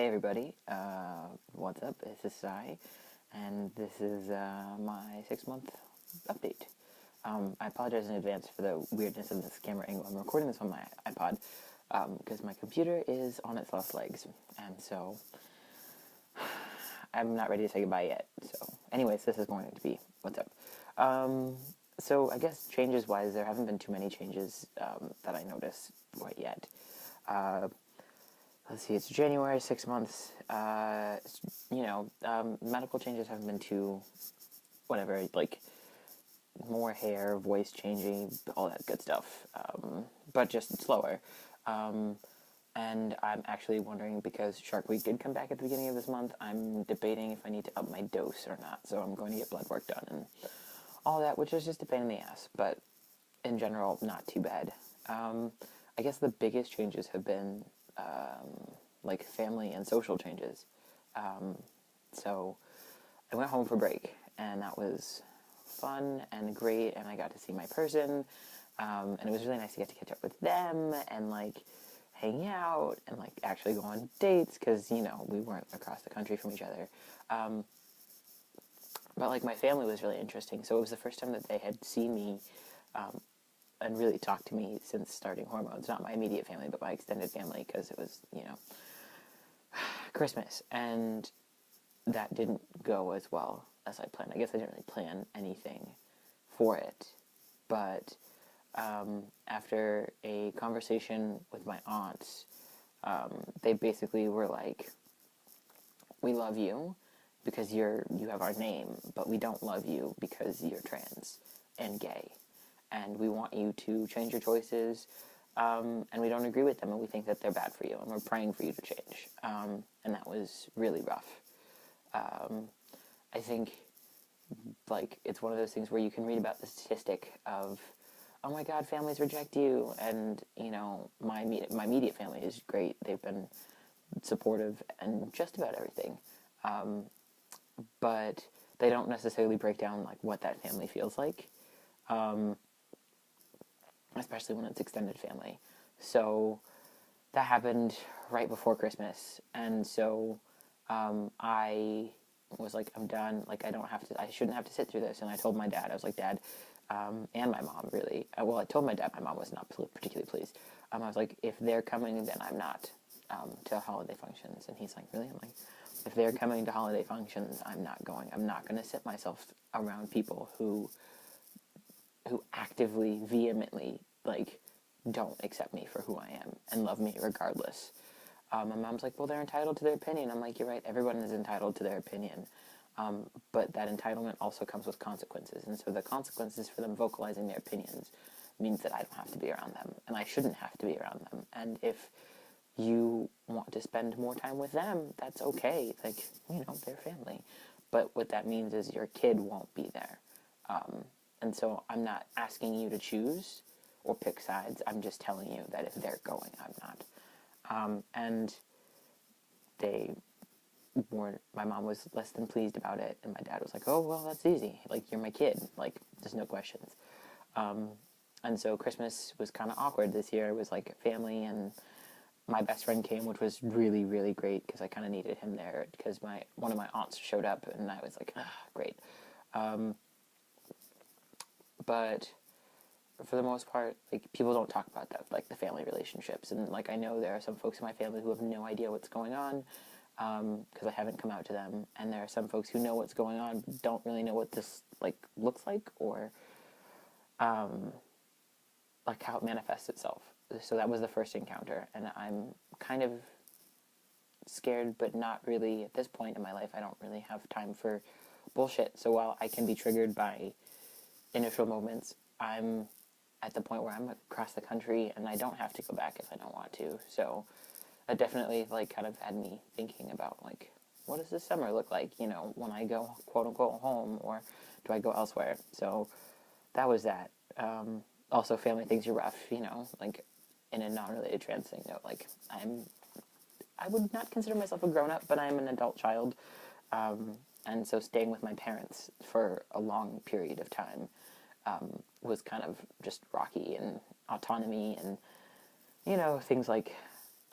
Hey everybody, what's up? This is Sai, and this is my 6-month update. I apologize in advance for the weirdness of this camera angle. I'm recording this on my iPod because my computer is on its last legs, and so I'm not ready to say goodbye yet. So, anyways, this is going to be what's up. So I guess changes-wise, there haven't been too many changes that I noticed quite yet. Let's see, it's January, 6 months. Medical changes haven't been too, whatever, like more hair, voice changing, all that good stuff, but just slower. And I'm actually wondering, because Shark Week did come back at the beginning of this month, I'm debating if I need to up my dose or not. So I'm going to get blood work done and all that, which is just a pain in the ass, but in general, not too bad. I guess the biggest changes have been like family and social changes. So I went home for break, and that was fun and great, and I got to see my person, and it was really nice to get to catch up with them and like hang out and like actually go on dates because we weren't across the country from each other. But like my family was really interesting, so it was the first time that they had seen me and really talked to me since starting hormones. Not my immediate family, but my extended family, because it was Christmas, and that didn't go as well as I planned. I guess I didn't really plan anything for it, but after a conversation with my aunts, they basically were like, "We love you because you have our name, but we don't love you because you're trans and gay, and we want you to change your choices, and we don't agree with them, and we think that they're bad for you, and we're praying for you to change." And that was really rough. I think, like, it's one of those things where you can read about the statistic of, oh my God, families reject you, and my immediate family is great. They've been supportive and just about everything, but they don't necessarily break down like what that family feels like. Especially when it's extended family. So that happened right before Christmas, and so I was like, I'm done. Like, I shouldn't have to sit through this. And I told my dad, I was like, Dad, and my mom, really. I told my dad. My mom was not particularly pleased. I was like, if they're coming, then I'm not to holiday functions. And he's like, really? I'm like, if they're coming to holiday functions, I'm not going. I'm not going to sit myself around people who actively, vehemently, like, don't accept me for who I am and love me regardless. My mom's like, well, they're entitled to their opinion. I'm like, you're right, everyone is entitled to their opinion. But that entitlement also comes with consequences. And so the consequences for them vocalizing their opinions means that I don't have to be around them, and I shouldn't have to be around them. And if you want to spend more time with them, that's okay. Like, they're family. But what that means is your kid won't be there. And so I'm not asking you to choose or pick sides. I'm just telling you that if they're going, I'm not. And my mom was less than pleased about it, and my dad was like, oh, well, that's easy. Like, you're my kid. Like, there's no questions. And so Christmas was kind of awkward this year. It was like family, and my best friend came, which was really, really great because I kind of needed him there because one of my aunts showed up, and I was like, great. But for the most part, like, people don't talk about that, like, the family relationships. And, like, I know there are some folks in my family who have no idea what's going on because I haven't come out to them. And there are some folks who know what's going on but don't really know what this, like, looks like or, like, how it manifests itself. So that was the first encounter. And I'm kind of scared, but not really at this point in my life. I don't really have time for bullshit. So while I can be triggered by initial moments, I'm at the point where I'm across the country and I don't have to go back if I don't want to. So that definitely, like, kind of had me thinking about, like, what does this summer look like, when I go, quote unquote, home, or do I go elsewhere? So that was that. Also, family things are rough, like, in a non-related trans thing note. Like, I would not consider myself a grown-up, but I'm an adult child. And so staying with my parents for a long period of time was kind of just rocky, and autonomy and, things like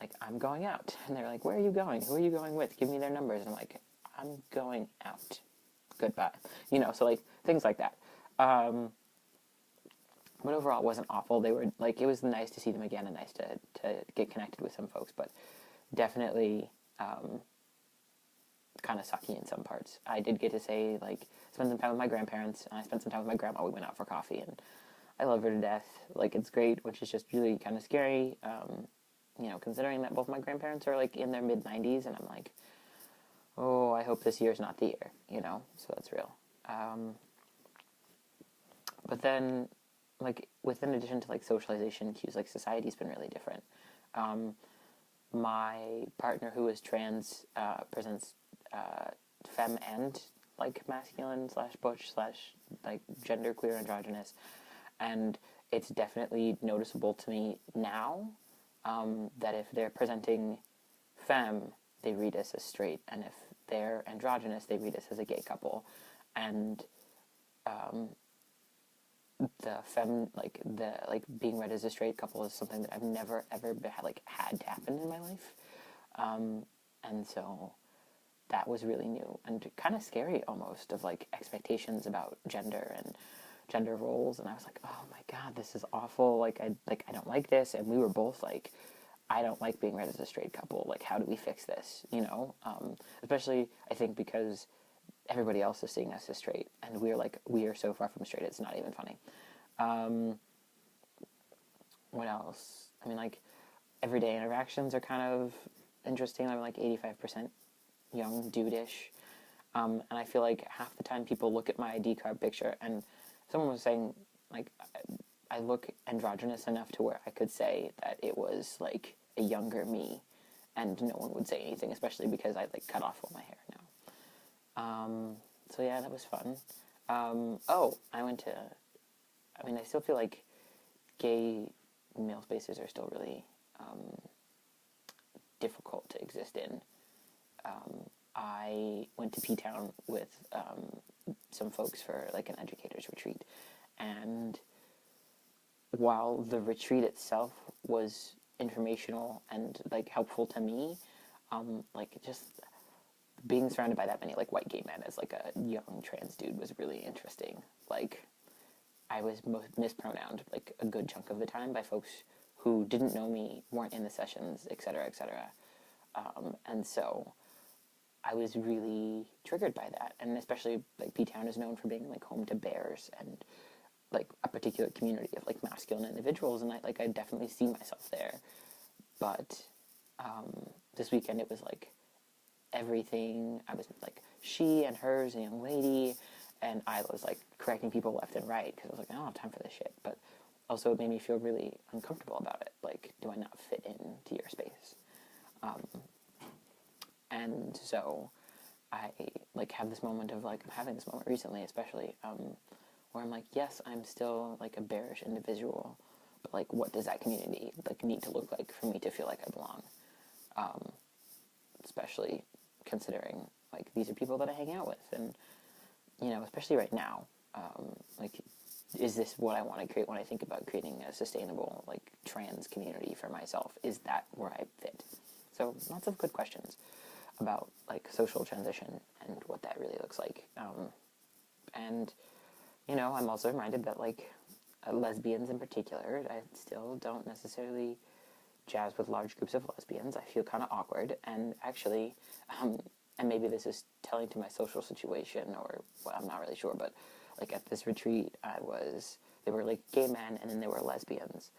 like, I'm going out. And they're like, where are you going? Who are you going with? Give me their numbers. And I'm like, I'm going out. Goodbye. So like, things like that. But overall, it wasn't awful. They were, like, it was nice to see them again and nice to get connected with some folks, but definitely kind of sucky in some parts. I did get to say, like, spend some time with my grandparents, and I spent some time with my grandma. We went out for coffee, and I love her to death. Like, it's great, which is just really kind of scary, considering that both my grandparents are, like, in their mid-90s, and I'm like, oh, I hope this year's not the year, so that's real. But then, like, in addition to, like, socialization cues, like, society's been really different. My partner, who is trans, presents femme and, like, masculine / butch / like, genderqueer, androgynous, and it's definitely noticeable to me now that if they're presenting femme, they read us as straight, and if they're androgynous, they read us as a gay couple, and the femme, like, being read as a straight couple is something that I've never ever had to happen in my life, and so that was really new and kind of scary almost, of like expectations about gender and gender roles, and I was like, oh my god, this is awful, I don't like this, and we were both like, I don't like being read as a straight couple, like, how do we fix this, especially I think because everybody else is seeing us as straight, and we are so far from straight, it's not even funny. What else? I mean, like, everyday interactions are kind of interesting. I'm like 85% young dude-ish, and I feel like half the time people look at my ID card picture, and someone was saying, like, I look androgynous enough to where I could say that it was, like, a younger me, and no one would say anything, especially because I, like, cut off all my hair now. So yeah, that was fun. I still feel like gay male spaces are still really difficult to exist in. I went to P-Town with some folks for, like, an educator's retreat, and while the retreat itself was informational and, like, helpful to me, like, just being surrounded by that many, like, white gay men as, like, a young trans dude was really interesting. Like, I was mispronounced, like, a good chunk of the time by folks who didn't know me, weren't in the sessions, etc., etc. And so I was really triggered by that, and especially, like, P-Town is known for being, like, home to bears and, like, a particular community of, like, masculine individuals, and I definitely see myself there. But this weekend it was, like, everything. I was, like, she and hers, a young lady, and I was, like, correcting people left and right, because I was like, I don't have time for this shit, but also it made me feel really uncomfortable about it. Like, do I not fit into your space? And so I, like, have this moment of, like, I'm having this moment recently, especially, where I'm like, yes, I'm still, like, a bearish individual, but, like, what does that community, like, need to look like for me to feel like I belong? Especially considering, like, these are people that I hang out with, and, especially right now, like, is this what I want to create when I think about creating a sustainable, like, trans community for myself? Is that where I fit? So, lots of good questions about, like, social transition and what that really looks like. And, I'm also reminded that, like, lesbians in particular, I still don't necessarily jazz with large groups of lesbians. I feel kind of awkward, and actually, and maybe this is telling to my social situation, or well, I'm not really sure, but, like, at this retreat, there were, like, gay men, and then there were lesbians,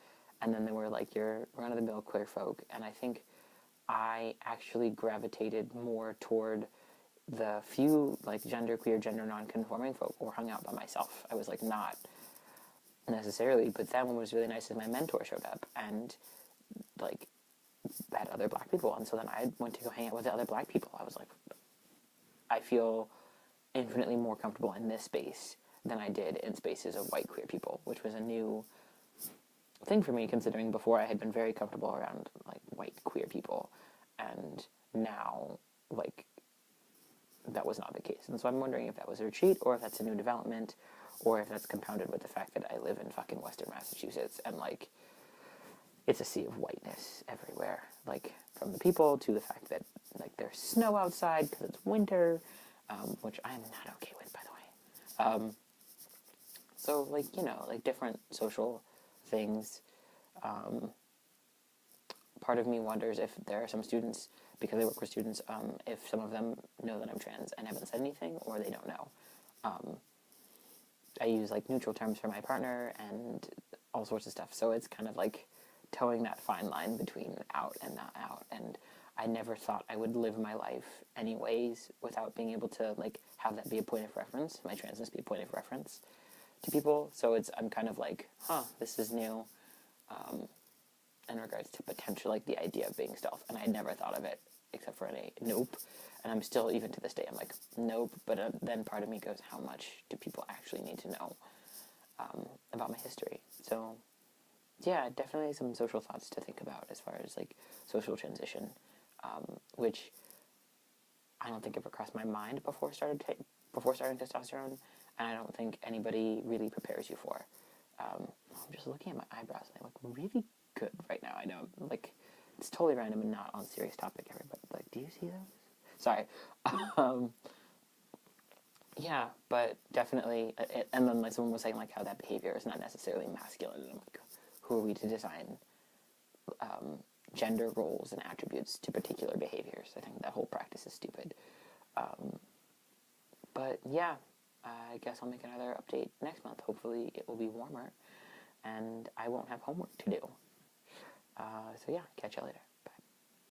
and then there were, like, your run-of-the-mill queer folk, and I think I actually gravitated more toward the few, like, genderqueer, gender non-conforming folk, or hung out by myself. I was, like, not necessarily, but then what was really nice is my mentor showed up, and, like, had other black people, and so then I went to go hang out with the other black people. I was like, I feel infinitely more comfortable in this space than I did in spaces of white queer people, which was a new thing for me, considering before I had been very comfortable around, like, white queer people, and now, like, that was not the case. And so I'm wondering if that was a retreat, or if that's a new development, or if that's compounded with the fact that I live in fucking Western Massachusetts, and, like, it's a sea of whiteness everywhere, like from the people to the fact that like there's snow outside because it's winter, which I am not okay with, by the way. So like, you know, like different social things. Part of me wonders if there are some students, because I work with students, if some of them know that I'm trans and haven't said anything, or they don't know. I use like neutral terms for my partner and all sorts of stuff. So it's kind of like towing that fine line between out and not out. And I never thought I would live my life anyways without being able to like have that be a point of reference, my transness be a point of reference to people. So I'm kind of like, this is new, in regards to potential, like the idea of being stealth. And I never thought of it except for a nope. And I'm still, even to this day, I'm like, nope. But then part of me goes, how much do people actually need to know about my history? So yeah, definitely some social thoughts to think about as far as like social transition, which I don't think ever crossed my mind before starting testosterone, and I don't think anybody really prepares you for. I'm just looking at my eyebrows and they look really good right now. I know, like, it's totally random and not on serious topic, everybody. Like, do you see those? Sorry. Yeah, but definitely, and then like someone was saying like how that behavior is not necessarily masculine, and I'm like, who are we to design gender roles and attributes to particular behaviors? I think that whole practice is stupid. But yeah, I guess I'll make another update next month. Hopefully it will be warmer and I won't have homework to do. So yeah, catch you later.